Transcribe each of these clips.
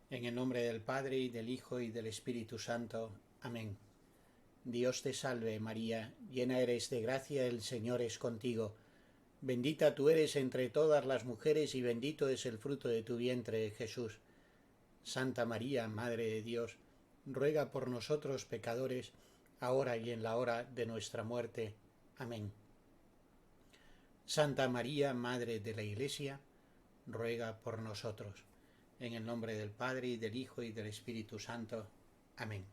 En el nombre del Padre, y del Hijo, y del Espíritu Santo. Amén. Dios te salve, María, llena eres de gracia, el Señor es contigo. Bendita tú eres entre todas las mujeres, y bendito es el fruto de tu vientre, Jesús. Santa María, Madre de Dios, ruega por nosotros pecadores, ahora y en la hora de nuestra muerte. Amén. Santa María, Madre de la Iglesia, ruega por nosotros. En el nombre del Padre, y del Hijo, y del Espíritu Santo. Amén.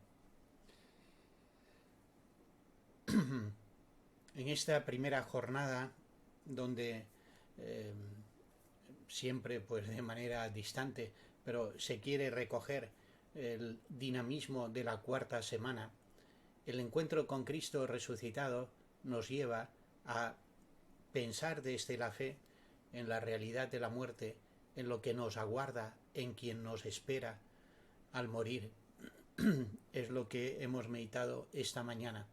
En esta primera jornada, donde siempre pues de manera distante, pero se quiere recoger el dinamismo de la cuarta semana, el encuentro con Cristo resucitado nos lleva a pensar desde la fe en la realidad de la muerte, en lo que nos aguarda, en quien nos espera al morir. Es lo que hemos meditado esta mañana.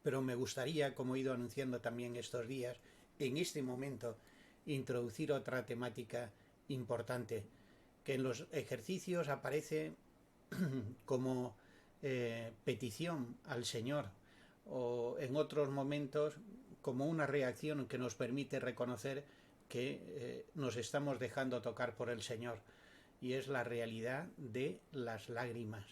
Pero me gustaría, como he ido anunciando también estos días, en este momento introducir otra temática importante que en los ejercicios aparece como petición al Señor, o en otros momentos como una reacción que nos permite reconocer que nos estamos dejando tocar por el Señor, y es la realidad de las lágrimas.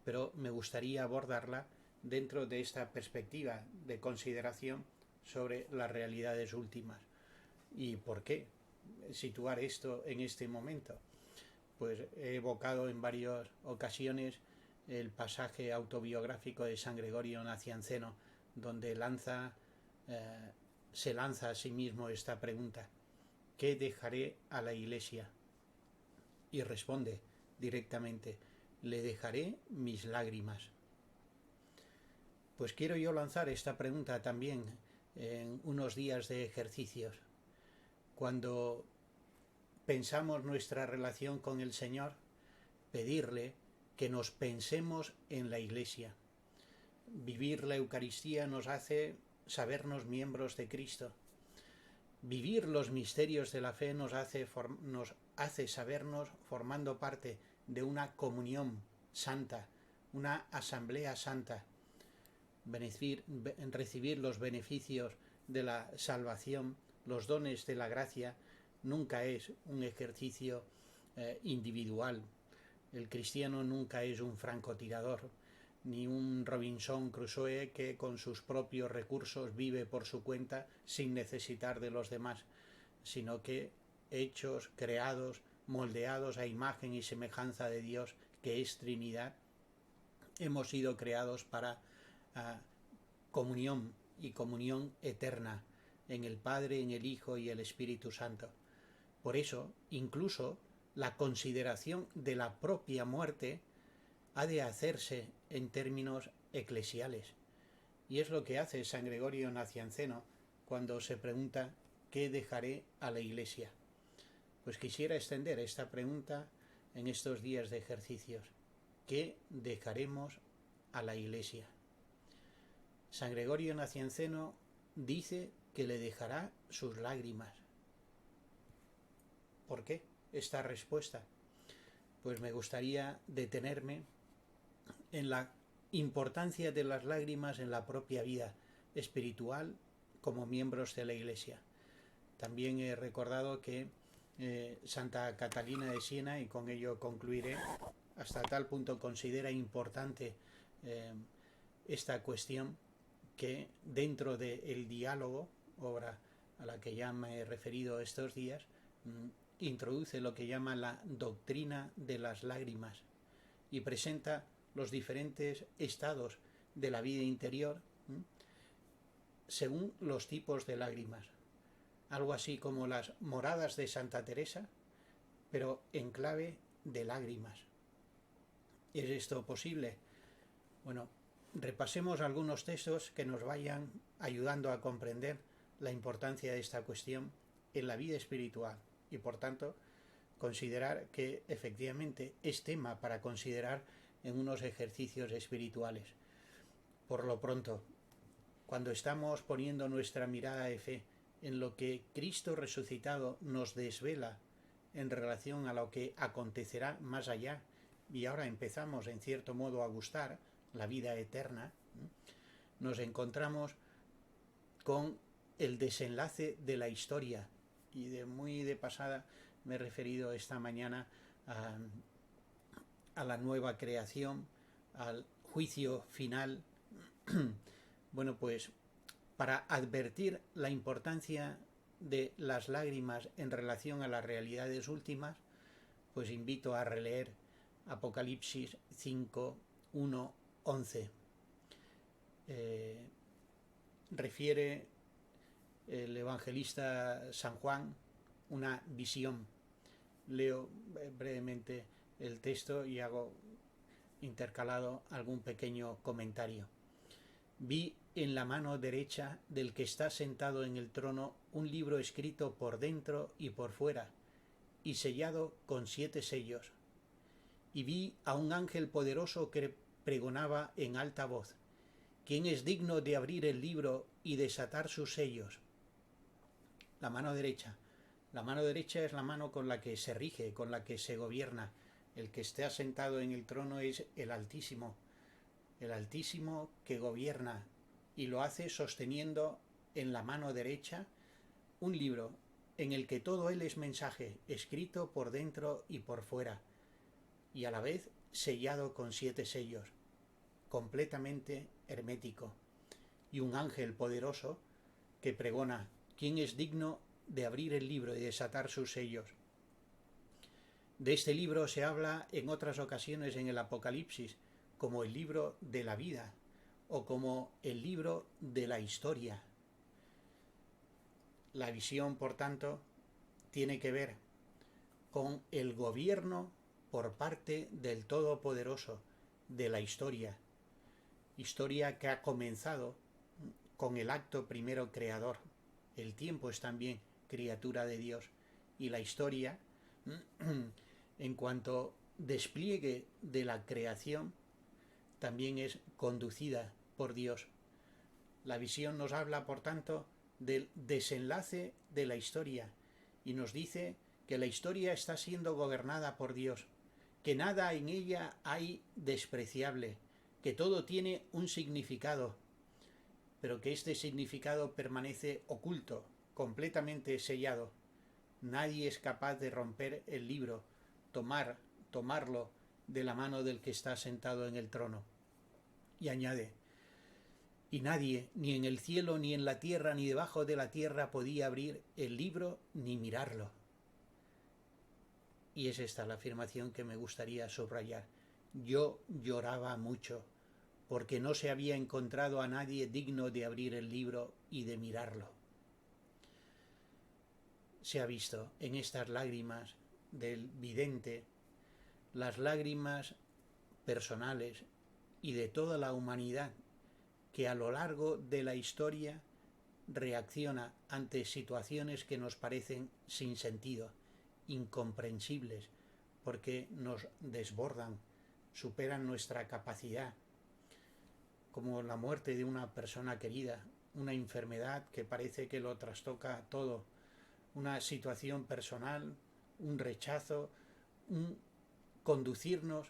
Pero me gustaría abordarla dentro de esta perspectiva de consideración sobre las realidades últimas. ¿Y por qué situar esto en este momento? Pues he evocado en varias ocasiones el pasaje autobiográfico de San Gregorio Nacianceno, donde se lanza a sí mismo esta pregunta: ¿qué dejaré a la Iglesia? Y responde directamente: le dejaré mis lágrimas. Pues quiero yo lanzar esta pregunta también en unos días de ejercicios. Cuando pensamos nuestra relación con el Señor, pedirle que nos pensemos en la Iglesia. Vivir la Eucaristía nos hace sabernos miembros de Cristo. Vivir los misterios de la fe nos hace sabernos formando parte de una comunión santa, una asamblea santa. Recibir los beneficios de la salvación, los dones de la gracia, nunca es un ejercicio individual. El cristiano nunca es un francotirador, ni un Robinson Crusoe que con sus propios recursos vive por su cuenta sin necesitar de los demás, sino que hechos, creados, moldeados a imagen y semejanza de Dios, que es Trinidad, hemos sido creados para comunión, y comunión eterna en el Padre, en el Hijo y el Espíritu Santo. Por eso, incluso la consideración de la propia muerte ha de hacerse en términos eclesiales. Y es lo que hace San Gregorio Nacianceno cuando se pregunta: ¿qué dejaré a la Iglesia? Pues quisiera extender esta pregunta en estos días de ejercicios. ¿Qué dejaremos a la Iglesia? San Gregorio Nacianceno dice que le dejará sus lágrimas. ¿Por qué esta respuesta? Pues me gustaría detenerme en la importancia de las lágrimas en la propia vida espiritual como miembros de la Iglesia. También he recordado que Santa Catalina de Siena, y con ello concluiré, hasta tal punto considera importante esta cuestión, que dentro del diálogo, obra a la que ya me he referido estos días, introduce lo que llama la doctrina de las lágrimas y presenta los diferentes estados de la vida interior según los tipos de lágrimas. Algo así como las moradas de Santa Teresa, pero en clave de lágrimas. ¿Es esto posible? Bueno, repasemos algunos textos que nos vayan ayudando a comprender la importancia de esta cuestión en la vida espiritual, y por tanto considerar que efectivamente es tema para considerar en unos ejercicios espirituales. Por lo pronto, cuando estamos poniendo nuestra mirada de fe en lo que Cristo resucitado nos desvela en relación a lo que acontecerá más allá, y ahora empezamos en cierto modo a gustar la vida eterna, nos encontramos con el desenlace de la historia. Y muy de pasada me he referido esta mañana a la nueva creación, al juicio final. Bueno, pues para advertir la importancia de las lágrimas en relación a las realidades últimas, pues invito a releer Apocalipsis 5, 1, 11. Refiere el evangelista San Juan una visión. Leo brevemente el texto y hago intercalado algún pequeño comentario. Vi en la mano derecha del que está sentado en el trono un libro escrito por dentro y por fuera, y sellado con 7 sellos. Y vi a un ángel poderoso que pregonaba en alta voz: ¿Quién es digno de abrir el libro y desatar sus sellos? La mano derecha. La mano derecha es la mano con la que se rige, con la que se gobierna. El que esté sentado en el trono es el Altísimo que gobierna, y lo hace sosteniendo en la mano derecha un libro en el que todo él es mensaje, escrito por dentro y por fuera, y a la vez sellado con 7 sellos, completamente hermético. Y un ángel poderoso que pregona: ¿quién es digno de abrir el libro y desatar sus sellos? De este libro se habla en otras ocasiones en el Apocalipsis como el libro de la vida o como el libro de la historia. La visión, por tanto, tiene que ver con el gobierno por parte del Todopoderoso de la historia que ha comenzado con el acto primero creador. El tiempo es también criatura de Dios, y la historia, en cuanto despliegue de la creación, también es conducida por Dios. La visión nos habla, por tanto, del desenlace de la historia, y nos dice que la historia está siendo gobernada por Dios, que nada en ella hay despreciable, que todo tiene un significado, pero que este significado permanece oculto, completamente sellado. Nadie es capaz de romper el libro, tomarlo de la mano del que está sentado en el trono. Y añade: y nadie, ni en el cielo, ni en la tierra, ni debajo de la tierra, podía abrir el libro ni mirarlo. Y es esta la afirmación que me gustaría subrayar. Yo lloraba mucho, porque no se había encontrado a nadie digno de abrir el libro y de mirarlo. Se ha visto en estas lágrimas del vidente, las lágrimas personales y de toda la humanidad, que a lo largo de la historia reacciona ante situaciones que nos parecen sin sentido, incomprensibles, porque nos desbordan, superan nuestra capacidad, como la muerte de una persona querida, una enfermedad que parece que lo trastoca todo, una situación personal, un rechazo, un conducirnos,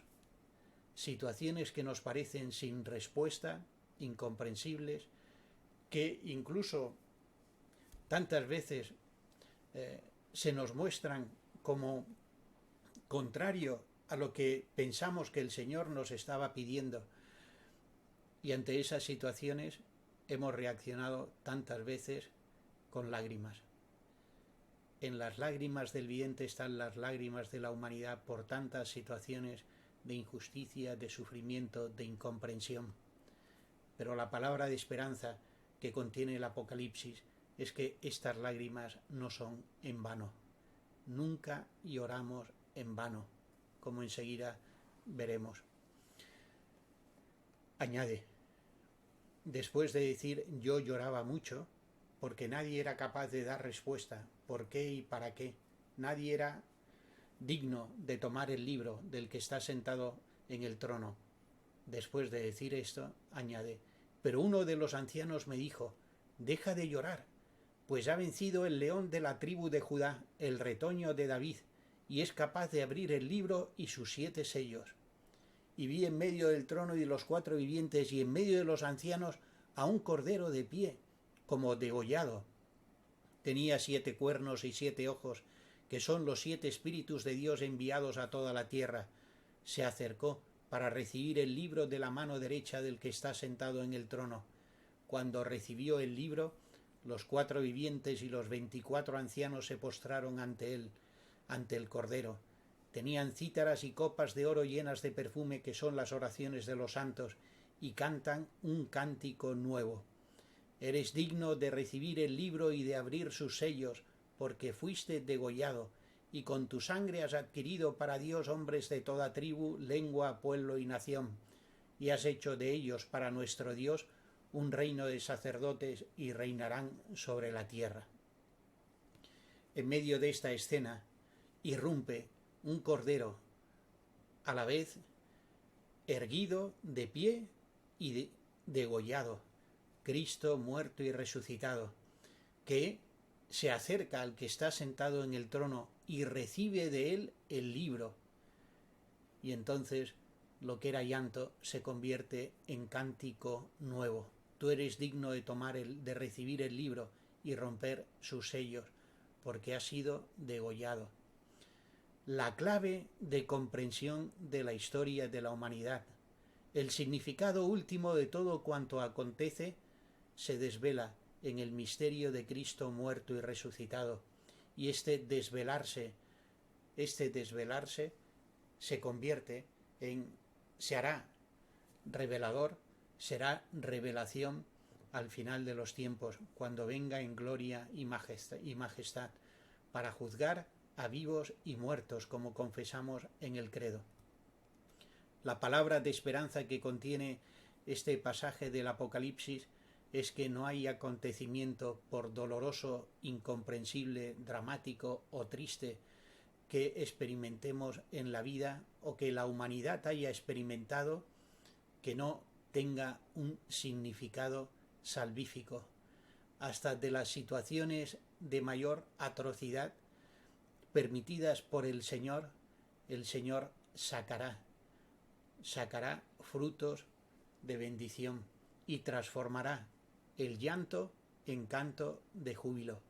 situaciones que nos parecen sin respuesta, incomprensibles, que incluso tantas veces se nos muestran como contrario a lo que pensamos que el Señor nos estaba pidiendo. Y ante esas situaciones hemos reaccionado tantas veces con lágrimas. En las lágrimas del vidente están las lágrimas de la humanidad por tantas situaciones de injusticia, de sufrimiento, de incomprensión. Pero la palabra de esperanza que contiene el Apocalipsis es que estas lágrimas no son en vano. Nunca lloramos en vano, como enseguida veremos. Añade: después de decir yo lloraba mucho, porque nadie era capaz de dar respuesta, por qué y para qué. Nadie era digno de tomar el libro del que está sentado en el trono. Después de decir esto, añade: pero uno de los ancianos me dijo: deja de llorar, pues ha vencido el león de la tribu de Judá, el retoño de David, y es capaz de abrir el libro y sus 7 sellos. Y vi en medio del trono y de los 4 vivientes y en medio de los ancianos a un cordero de pie, como degollado. Tenía 7 cuernos y 7 ojos, que son los 7 espíritus de Dios enviados a toda la tierra. Se acercó para recibir el libro de la mano derecha del que está sentado en el trono. Cuando recibió el libro, los 4 vivientes y los 24 ancianos se postraron ante él, ante el cordero. Tenían cítaras y copas de oro llenas de perfume, que son las oraciones de los santos, y cantan un cántico nuevo. Eres digno de recibir el libro y de abrir sus sellos, porque fuiste degollado, y con tu sangre has adquirido para Dios hombres de toda tribu, lengua, pueblo y nación, y has hecho de ellos para nuestro Dios un reino de sacerdotes, y reinarán sobre la tierra. En medio de esta escena irrumpe un cordero, a la vez erguido, de pie y degollado, Cristo muerto y resucitado, que se acerca al que está sentado en el trono y recibe de él el libro. Y entonces lo que era llanto se convierte en cántico nuevo. Tú eres digno de recibir el libro y romper sus sellos, porque has sido degollado. La clave de comprensión de la historia de la humanidad, el significado último de todo cuanto acontece, se desvela en el misterio de Cristo muerto y resucitado. Y este desvelarse se convierte se hará revelador, será revelación al final de los tiempos, cuando venga en gloria y majestad, para juzgar a vivos y muertos, como confesamos en el credo. La palabra de esperanza que contiene este pasaje del Apocalipsis es que no hay acontecimiento, por doloroso, incomprensible, dramático o triste que experimentemos en la vida, o que la humanidad haya experimentado, que no tenga un significado salvífico. Hasta de las situaciones de mayor atrocidad permitidas por el Señor sacará frutos de bendición y transformará el llanto en canto de júbilo.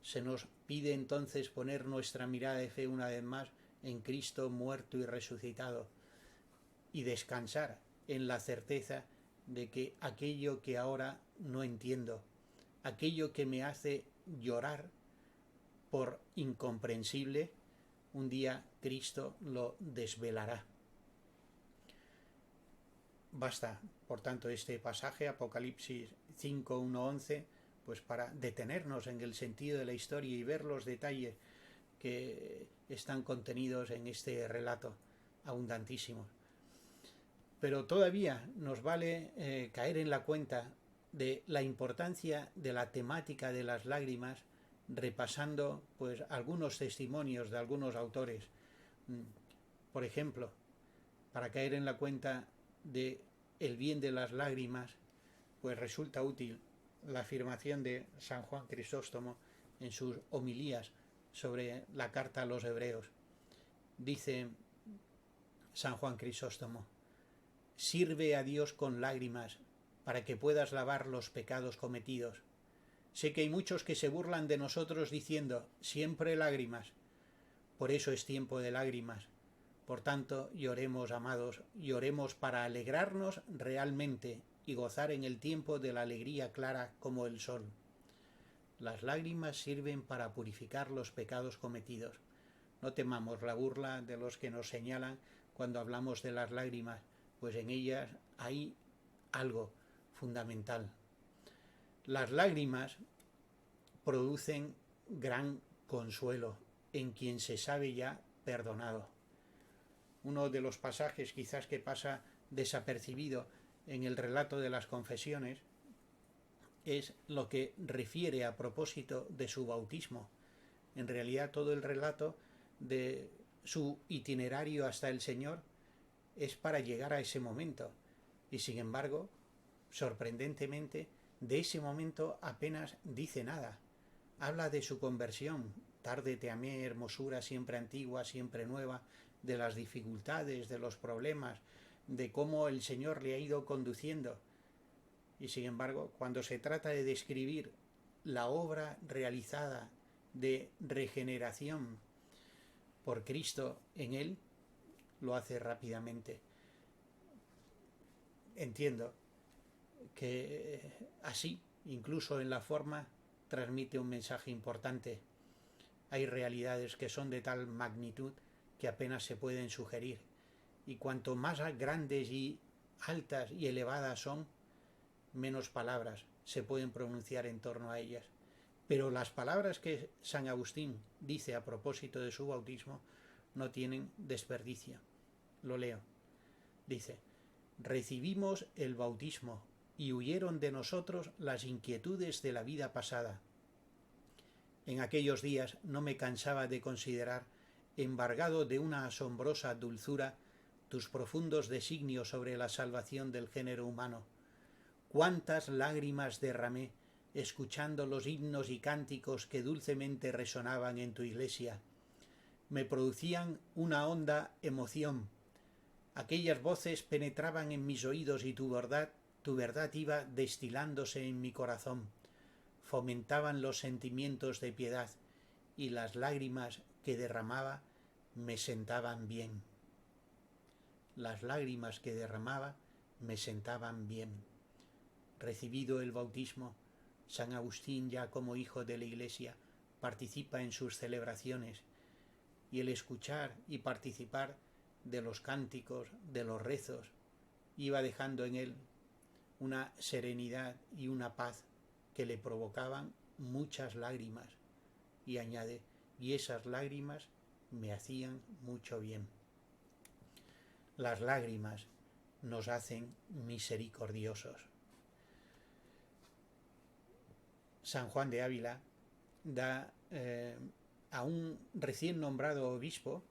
Se nos pide entonces poner nuestra mirada de fe una vez más en Cristo muerto y resucitado, y descansar en la certeza de que aquello que ahora no entiendo, aquello que me hace llorar por incomprensible, un día Cristo lo desvelará. Basta, por tanto, este pasaje, Apocalipsis 5, 1, 11, pues para detenernos en el sentido de la historia y ver los detalles que están contenidos en este relato abundantísimos. Pero todavía nos vale caer en la cuenta de la importancia de la temática de las lágrimas, repasando pues algunos testimonios de algunos autores. Por ejemplo, para caer en la cuenta de el bien de las lágrimas, pues resulta útil la afirmación de San Juan Crisóstomo en sus homilías sobre la carta a los hebreos. Dice San Juan Crisóstomo: sirve a Dios con lágrimas para que puedas lavar los pecados cometidos. Sé que hay muchos que se burlan de nosotros diciendo siempre lágrimas. Por eso es tiempo de lágrimas. Por tanto, lloremos, amados, lloremos para alegrarnos realmente y gozar en el tiempo de la alegría clara como el sol. Las lágrimas sirven para purificar los pecados cometidos. No temamos la burla de los que nos señalan cuando hablamos de las lágrimas, pues en ellas hay algo fundamental. Las lágrimas producen gran consuelo en quien se sabe ya perdonado. Uno de los pasajes quizás que pasa desapercibido en el relato de las confesiones es lo que refiere a propósito de su bautismo. En realidad todo el relato de su itinerario hasta el Señor es para llegar a ese momento, y sin embargo, sorprendentemente, de ese momento apenas dice nada. Habla de su conversión tarde te amé, hermosura siempre antigua, siempre nueva, de las dificultades, de los problemas, de cómo el Señor le ha ido conduciendo. Y sin embargo, cuando se trata de describir la obra realizada de regeneración por Cristo en él, lo hace rápidamente. Entiendo que así, incluso en la forma, transmite un mensaje importante. Hay realidades que son de tal magnitud que apenas se pueden sugerir, y cuanto más grandes y altas y elevadas son, menos palabras se pueden pronunciar en torno a ellas. Pero las palabras que San Agustín dice a propósito de su bautismo no tienen desperdicio. Lo leo. Dice: recibimos el bautismo y huyeron de nosotros las inquietudes de la vida pasada. En aquellos días no me cansaba de considerar, embargado de una asombrosa dulzura, tus profundos designios sobre la salvación del género humano. Cuántas lágrimas derramé escuchando los himnos y cánticos que dulcemente resonaban en tu iglesia. Me producían una honda emoción. Aquellas voces penetraban en mis oídos y tu verdad iba destilándose en mi corazón. Fomentaban los sentimientos de piedad y las lágrimas que derramaba me sentaban bien. Las lágrimas que derramaba me sentaban bien. Recibido el bautismo, San Agustín, ya como hijo de la Iglesia, participa en sus celebraciones, y el escuchar y participar de los cánticos, de los rezos, iba dejando en él una serenidad y una paz que le provocaban muchas lágrimas, y añade, y esas lágrimas me hacían mucho bien. Las lágrimas nos hacen misericordiosos. San Juan de Ávila da a un recién nombrado obispo,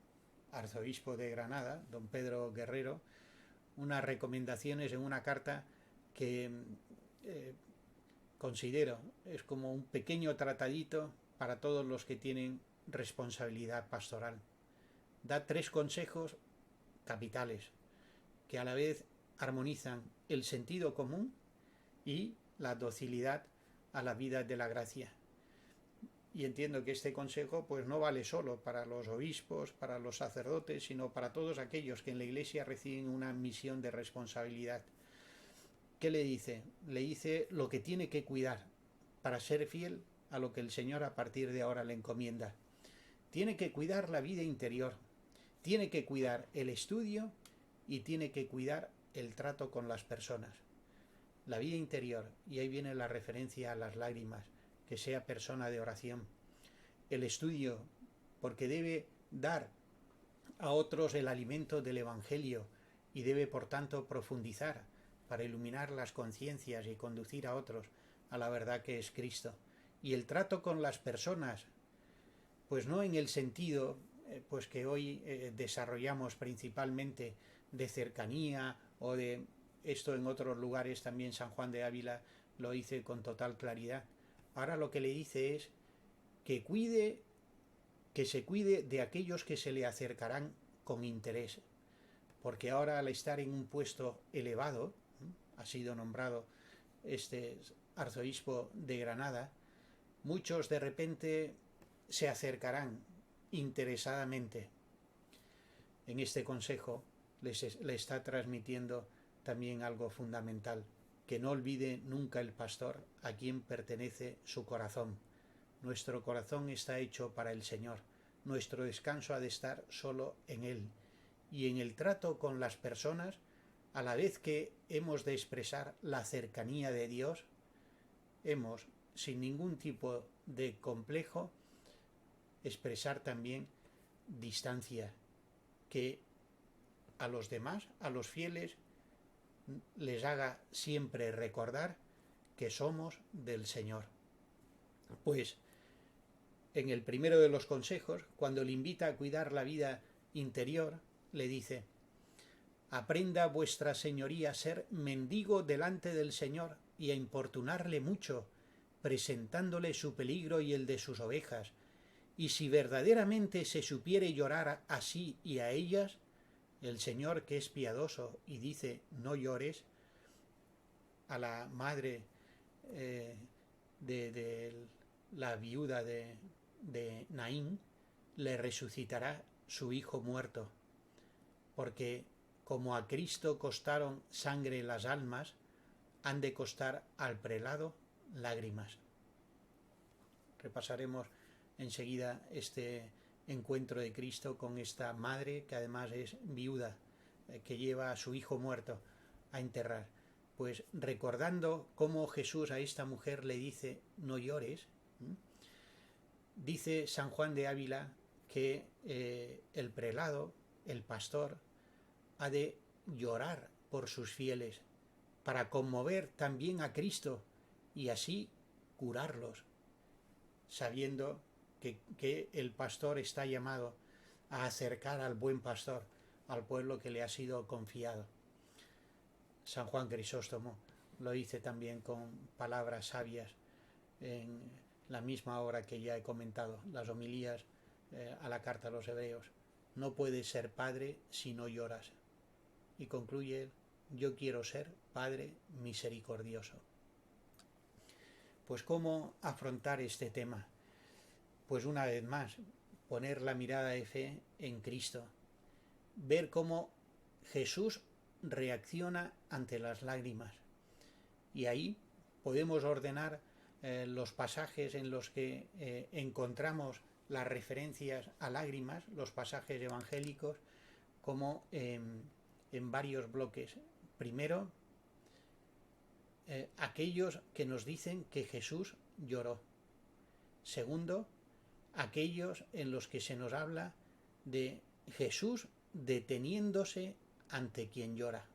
arzobispo de Granada, don Pedro Guerrero, unas recomendaciones en una carta que considero es como un pequeño tratadito para todos los que tienen responsabilidad pastoral. Da 3 consejos capitales que a la vez armonizan el sentido común y la docilidad a la vida de la gracia. Y entiendo que este consejo pues no vale solo para los obispos, para los sacerdotes, sino para todos aquellos que en la Iglesia reciben una misión de responsabilidad. ¿Qué le dice? Le dice lo que tiene que cuidar para ser fiel a lo que el Señor a partir de ahora le encomienda. Tiene que cuidar la vida interior, tiene que cuidar el estudio y tiene que cuidar el trato con las personas. La vida interior, y ahí viene la referencia a las lágrimas, que sea persona de oración. El estudio, porque debe dar a otros el alimento del Evangelio y debe por tanto profundizar para iluminar las conciencias y conducir a otros a la verdad que es Cristo. Y el trato con las personas, pues no en el sentido pues que hoy desarrollamos principalmente de cercanía o de esto en otros lugares también San Juan de Ávila lo dice con total claridad. Ahora lo que le dice es que se cuide de aquellos que se le acercarán con interés, porque ahora al estar en un puesto elevado, ha sido nombrado este arzobispo de Granada, muchos de repente se acercarán interesadamente. En este consejo le está transmitiendo también algo fundamental, que no olvide nunca el pastor a quien pertenece su corazón. Nuestro corazón está hecho para el Señor, nuestro descanso ha de estar solo en Él, y en el trato con las personas, a la vez que hemos de expresar la cercanía de Dios, hemos, sin ningún tipo de complejo, expresar también distancia, que a los demás, a los fieles, les haga siempre recordar que somos del Señor. Pues en el primero de los consejos, cuando le invita a cuidar la vida interior, le dice: aprenda vuestra señoría a ser mendigo delante del Señor y a importunarle mucho, presentándole su peligro y el de sus ovejas, Y si verdaderamente se supiere llorar así y a ellas, el Señor, que es piadoso y dice no llores, a la madre de la viuda de Naín, le resucitará su hijo muerto, porque como a Cristo costaron sangre las almas, han de costar al prelado lágrimas. Repasaremos enseguida este encuentro de Cristo con esta madre que además es viuda, que lleva a su hijo muerto a enterrar. Pues recordando cómo Jesús a esta mujer le dice no llores, dice San Juan de Ávila que el prelado, el pastor, ha de llorar por sus fieles para conmover también a Cristo y así curarlos, sabiendo que el pastor está llamado a acercar al buen pastor al pueblo que le ha sido confiado. San Juan Crisóstomo lo dice también con palabras sabias en la misma obra que ya he comentado, las homilías a la carta a los Hebreos. No puedes ser padre si no lloras. Y concluye: yo quiero ser Padre misericordioso. Pues ¿cómo afrontar este tema? Pues una vez más, poner la mirada de fe en Cristo, ver cómo Jesús reacciona ante las lágrimas. Y ahí podemos ordenar los pasajes en los que encontramos las referencias a lágrimas, los pasajes evangélicos, como en varios bloques. Primero, aquellos que nos dicen que Jesús lloró. Segundo, aquellos en los que se nos habla de Jesús deteniéndose ante quien llora.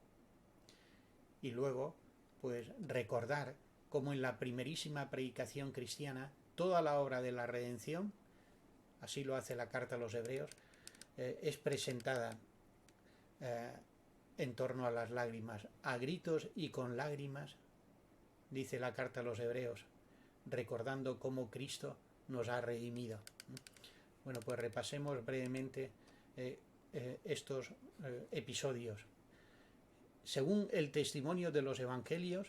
Y luego, pues recordar cómo en la primerísima predicación cristiana toda la obra de la redención, así lo hace la carta a los Hebreos, es presentada en torno a las lágrimas, a gritos y con lágrimas, dice la carta a los Hebreos, recordando cómo Cristo nos ha redimido. Bueno, pues repasemos brevemente estos episodios. Según el testimonio de los evangelios,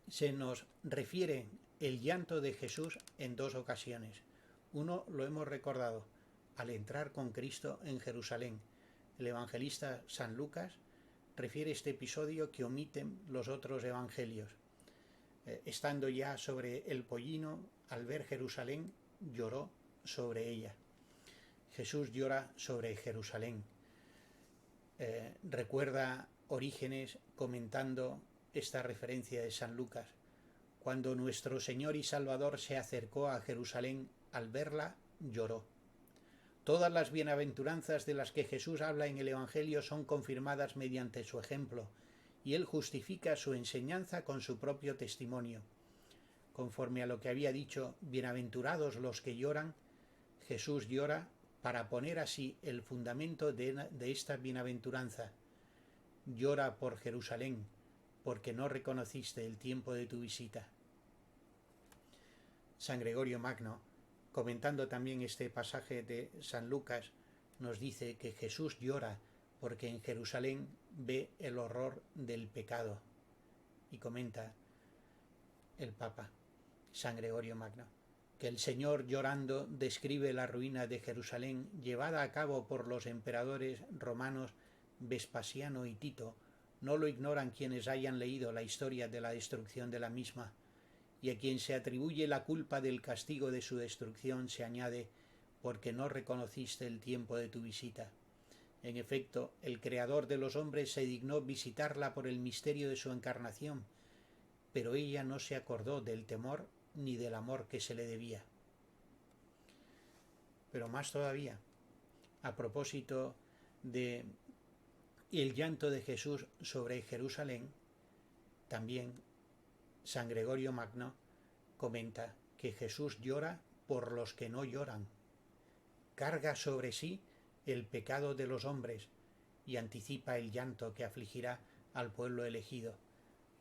se nos refiere el llanto de Jesús en dos ocasiones. Uno lo hemos recordado, al entrar con Cristo en Jerusalén. El evangelista San Lucas refiere este episodio que omiten los otros evangelios. Estando ya sobre el pollino, al ver Jerusalén, lloró sobre ella. Jesús llora sobre Jerusalén. Recuerda Orígenes comentando esta referencia de San Lucas. Cuando nuestro Señor y Salvador se acercó a Jerusalén, al verla, lloró. Todas las bienaventuranzas de las que Jesús habla en el Evangelio son confirmadas mediante su ejemplo, y él justifica su enseñanza con su propio testimonio. Conforme a lo que había dicho, bienaventurados los que lloran, Jesús llora para poner así el fundamento de esta bienaventuranza. Llora por Jerusalén, porque no reconociste el tiempo de tu visita. San Gregorio Magno, comentando también este pasaje de San Lucas, nos dice que Jesús llora porque en Jerusalén ve el horror del pecado. Y comenta el Papa, San Gregorio Magno, que el Señor llorando describe la ruina de Jerusalén llevada a cabo por los emperadores romanos Vespasiano y Tito. No lo ignoran quienes hayan leído la historia de la destrucción de la misma, y a quien se atribuye la culpa del castigo de su destrucción se añade, porque no reconociste el tiempo de tu visita. En efecto, el Creador de los hombres se dignó visitarla por el misterio de su encarnación, pero ella no se acordó del temor ni del amor que se le debía. Pero más todavía, a propósito de el llanto de Jesús sobre Jerusalén, también San Gregorio Magno comenta que Jesús llora por los que no lloran, carga sobre sí el pecado de los hombres y anticipa el llanto que afligirá al pueblo elegido.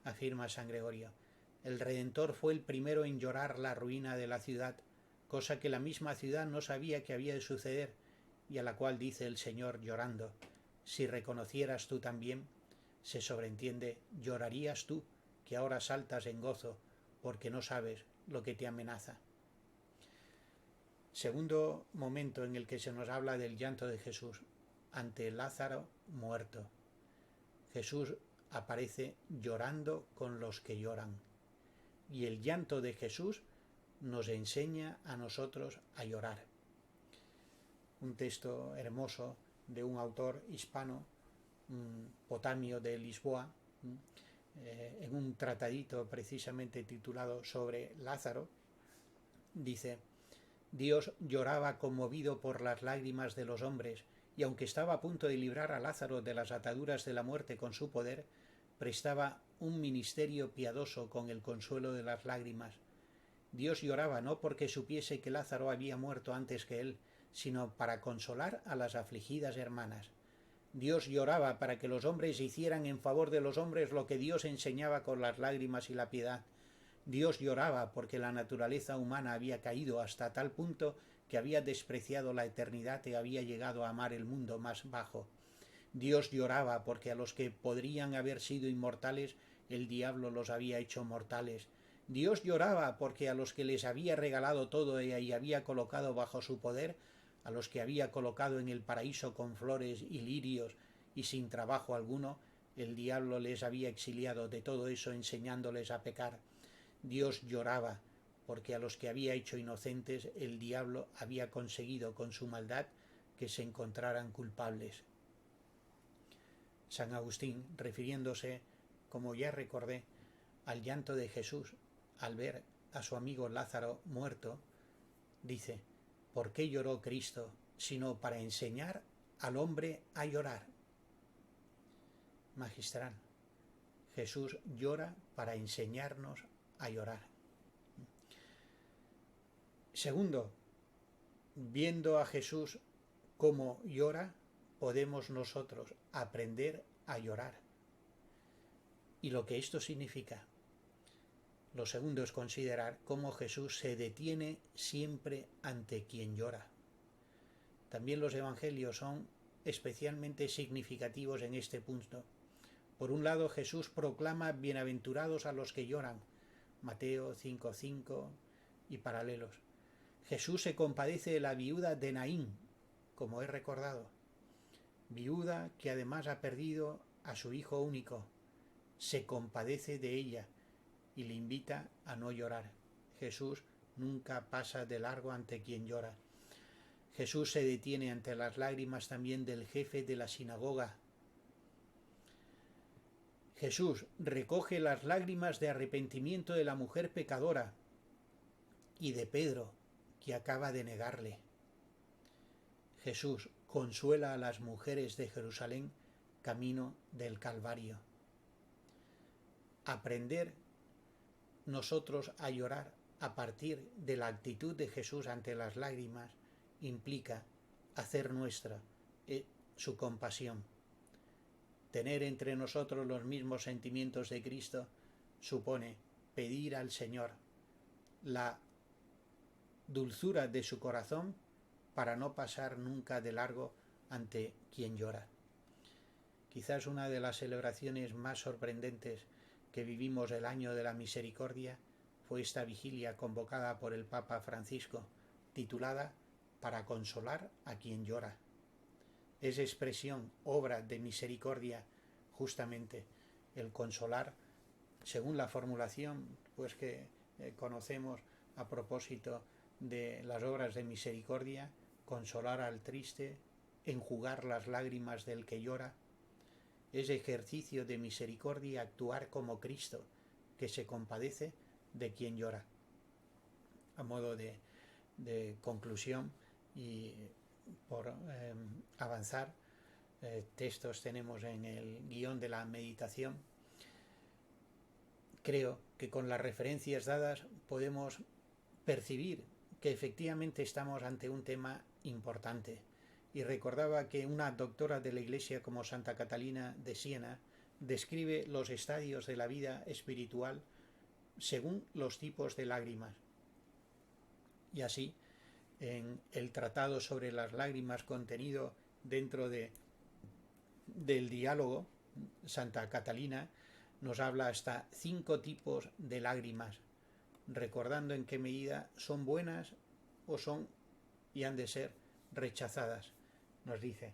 Afirma San Gregorio: el Redentor fue el primero en llorar la ruina de la ciudad, cosa que la misma ciudad no sabía que había de suceder, y a la cual dice el Señor llorando: si reconocieras tú también, se sobreentiende, llorarías tú, que ahora saltas en gozo, porque no sabes lo que te amenaza. Segundo momento en el que se nos habla del llanto de Jesús, ante Lázaro muerto. Jesús aparece llorando con los que lloran. Y el llanto de Jesús nos enseña a nosotros a llorar. Un texto hermoso de un autor hispano, Potamio de Lisboa, en un tratadito precisamente titulado sobre Lázaro, dice: Dios lloraba conmovido por las lágrimas de los hombres, y aunque estaba a punto de librar a Lázaro de las ataduras de la muerte con su poder, prestaba un ministerio piadoso con el consuelo de las lágrimas. Dios lloraba no porque supiese que Lázaro había muerto antes que él, sino para consolar a las afligidas hermanas. Dios lloraba para que los hombres hicieran en favor de los hombres lo que Dios enseñaba con las lágrimas y la piedad. Dios lloraba porque la naturaleza humana había caído hasta tal punto que había despreciado la eternidad y había llegado a amar el mundo más bajo. Dios lloraba porque a los que podrían haber sido inmortales, el diablo los había hecho mortales. Dios lloraba porque a los que les había regalado todo y había colocado bajo su poder, a los que había colocado en el paraíso con flores y lirios y sin trabajo alguno, el diablo les había exiliado de todo eso enseñándoles a pecar. Dios lloraba porque a los que había hecho inocentes, el diablo había conseguido con su maldad que se encontraran culpables. San Agustín, refiriéndose, como ya recordé, al llanto de Jesús al ver a su amigo Lázaro muerto, dice: ¿por qué lloró Cristo sino para enseñar al hombre a llorar? Magistral. Jesús llora para enseñarnos a llorar. Segundo, viendo a Jesús cómo llora, podemos nosotros aprender a llorar. Y lo que esto significa. Lo segundo es considerar cómo Jesús se detiene siempre ante quien llora. También los evangelios son especialmente significativos en este punto. Por un lado, Jesús proclama bienaventurados a los que lloran, Mateo 5:5 y paralelos. Jesús se compadece de la viuda de Naín, como he recordado, viuda que además ha perdido a su hijo único. Se compadece de ella y le invita a no llorar. Jesús nunca pasa de largo ante quien llora. Jesús se detiene ante las lágrimas también del jefe de la sinagoga. Jesús recoge las lágrimas de arrepentimiento de la mujer pecadora y de Pedro, que acaba de negarle. Jesús consuela a las mujeres de Jerusalén camino del Calvario. Aprender nosotros a llorar a partir de la actitud de Jesús ante las lágrimas implica hacer nuestra su compasión. Tener entre nosotros los mismos sentimientos de Cristo supone pedir al Señor la dulzura de su corazón para no pasar nunca de largo ante quien llora. Quizás una de las celebraciones más sorprendentes que vivimos el año de la misericordia fue esta vigilia convocada por el Papa Francisco, titulada Para consolar a quien llora. Es expresión, obra de misericordia, justamente el consolar, según la formulación pues que conocemos a propósito de las obras de misericordia, consolar al triste, enjugar las lágrimas del que llora. Es ejercicio de misericordia actuar como Cristo, que se compadece de quien llora. A modo de conclusión y por avanzar, textos tenemos en el guión de la meditación. Creo que con las referencias dadas podemos percibir que efectivamente estamos ante un tema importante. Y recordaba que una doctora de la Iglesia como Santa Catalina de Siena describe los estadios de la vida espiritual según los tipos de lágrimas. Y así, en el tratado sobre las lágrimas contenido dentro del diálogo, Santa Catalina nos habla hasta 5 tipos de lágrimas, recordando en qué medida son buenas o son y han de ser rechazadas. Nos dice,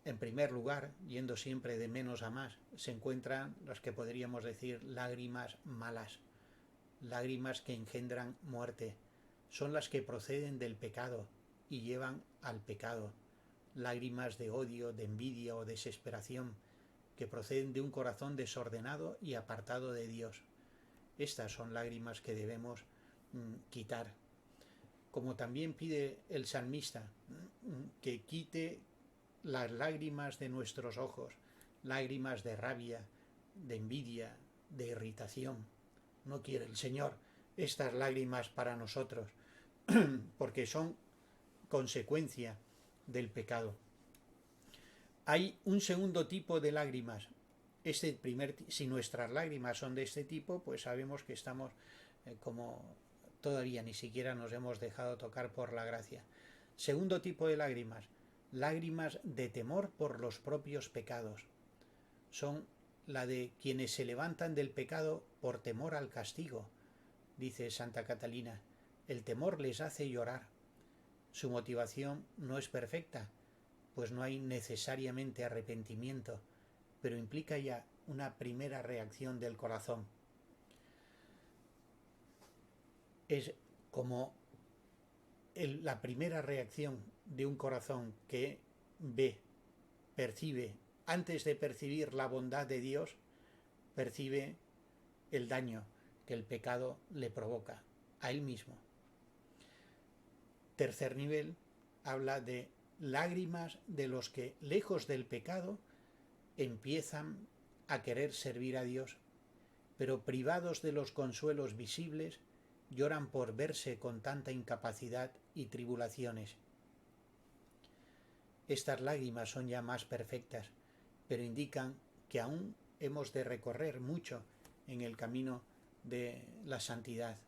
en primer lugar, yendo siempre de menos a más, se encuentran las que podríamos decir lágrimas malas, lágrimas que engendran muerte, son las que proceden del pecado y llevan al pecado, lágrimas de odio, de envidia o desesperación, que proceden de un corazón desordenado y apartado de Dios. Estas son lágrimas que debemos quitar. Como también pide el salmista, que quite las lágrimas de nuestros ojos, lágrimas de rabia, de envidia, de irritación. No quiere el Señor estas lágrimas para nosotros, porque son consecuencia del pecado. Hay un segundo tipo de lágrimas. Si nuestras lágrimas son de este tipo, pues sabemos que estamos como todavía ni siquiera nos hemos dejado tocar por la gracia. Segundo tipo de lágrimas, lágrimas de temor por los propios pecados. Son la de quienes se levantan del pecado por temor al castigo, dice Santa Catalina. El temor les hace llorar. Su motivación no es perfecta, pues no hay necesariamente arrepentimiento, pero implica ya una primera reacción del corazón. Es como la primera reacción de un corazón que percibe, antes de percibir la bondad de Dios, percibe el daño que el pecado le provoca a él mismo. Tercer nivel, habla de lágrimas de los que, lejos del pecado, empiezan a querer servir a Dios, pero privados de los consuelos visibles, lloran por verse con tanta incapacidad y tribulaciones. Estas lágrimas son ya más perfectas, pero indican que aún hemos de recorrer mucho en el camino de la santidad.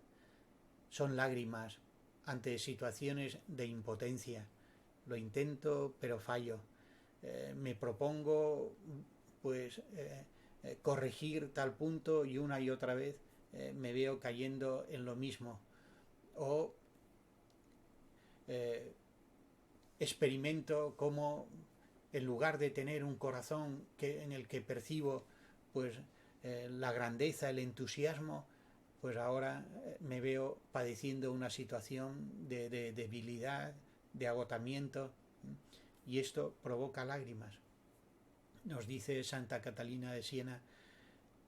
Son lágrimas ante situaciones de impotencia. Lo intento, pero fallo. Me propongo, pues, corregir tal punto y una y otra vez me veo cayendo en lo mismo. O experimento como, en lugar de tener un corazón en el que percibo pues la grandeza, el entusiasmo, pues ahora me veo padeciendo una situación de debilidad, de agotamiento, y esto provoca lágrimas. Nos dice Santa Catalina de Siena,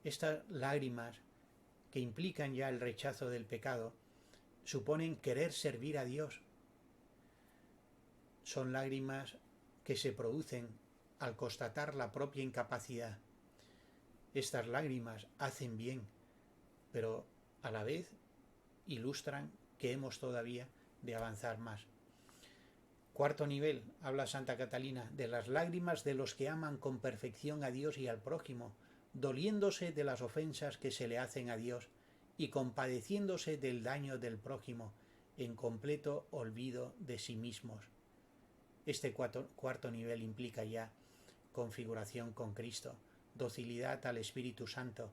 estas lágrimas que implican ya el rechazo del pecado suponen querer servir a Dios. Son lágrimas que se producen al constatar la propia incapacidad. Estas lágrimas hacen bien, pero a la vez ilustran que hemos todavía de avanzar más. Cuarto nivel, habla Santa Catalina, de las lágrimas de los que aman con perfección a Dios y al prójimo, doliéndose de las ofensas que se le hacen a Dios y compadeciéndose del daño del prójimo, en completo olvido de sí mismos. Este cuarto nivel implica ya configuración con Cristo, docilidad al Espíritu Santo,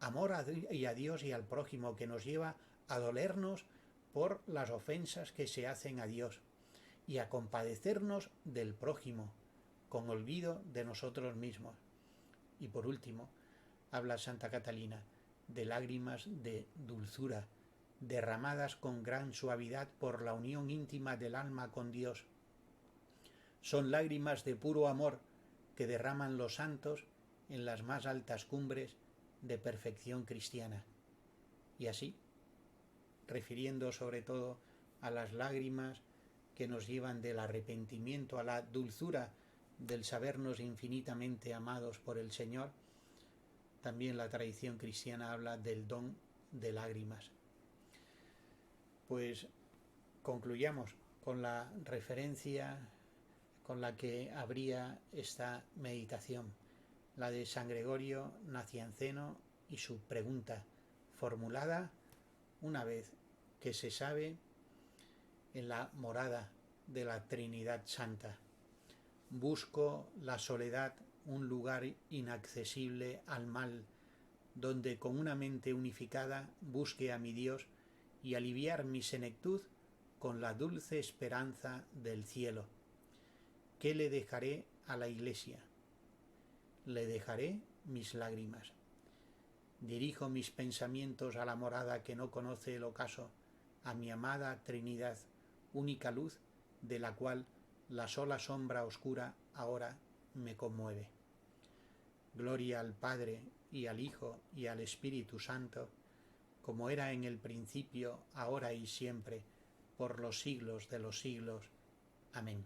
amor a Dios y al prójimo, que nos lleva a dolernos por las ofensas que se hacen a Dios y a compadecernos del prójimo, con olvido de nosotros mismos. Y por último, habla Santa Catalina de lágrimas de dulzura, derramadas con gran suavidad por la unión íntima del alma con Dios. Son lágrimas de puro amor que derraman los santos en las más altas cumbres de perfección cristiana. Y así, refiriendo sobre todo a las lágrimas que nos llevan del arrepentimiento a la dulzura del sabernos infinitamente amados por el Señor, también la tradición cristiana habla del don de lágrimas. Pues concluyamos con la referencia con la que abría esta meditación, la de San Gregorio Nacianceno y su pregunta, formulada una vez que se sabe en la morada de la Trinidad Santa. Busco la soledad, un lugar inaccesible al mal, donde con una mente unificada busque a mi Dios y aliviar mi senectud con la dulce esperanza del cielo. ¿Qué le dejaré a la Iglesia? Le dejaré mis lágrimas. Dirijo mis pensamientos a la morada que no conoce el ocaso, a mi amada Trinidad, única luz de la cual la sola sombra oscura ahora me conmueve. Gloria al Padre, y al Hijo, y al Espíritu Santo, como era en el principio, ahora y siempre, por los siglos de los siglos. Amén.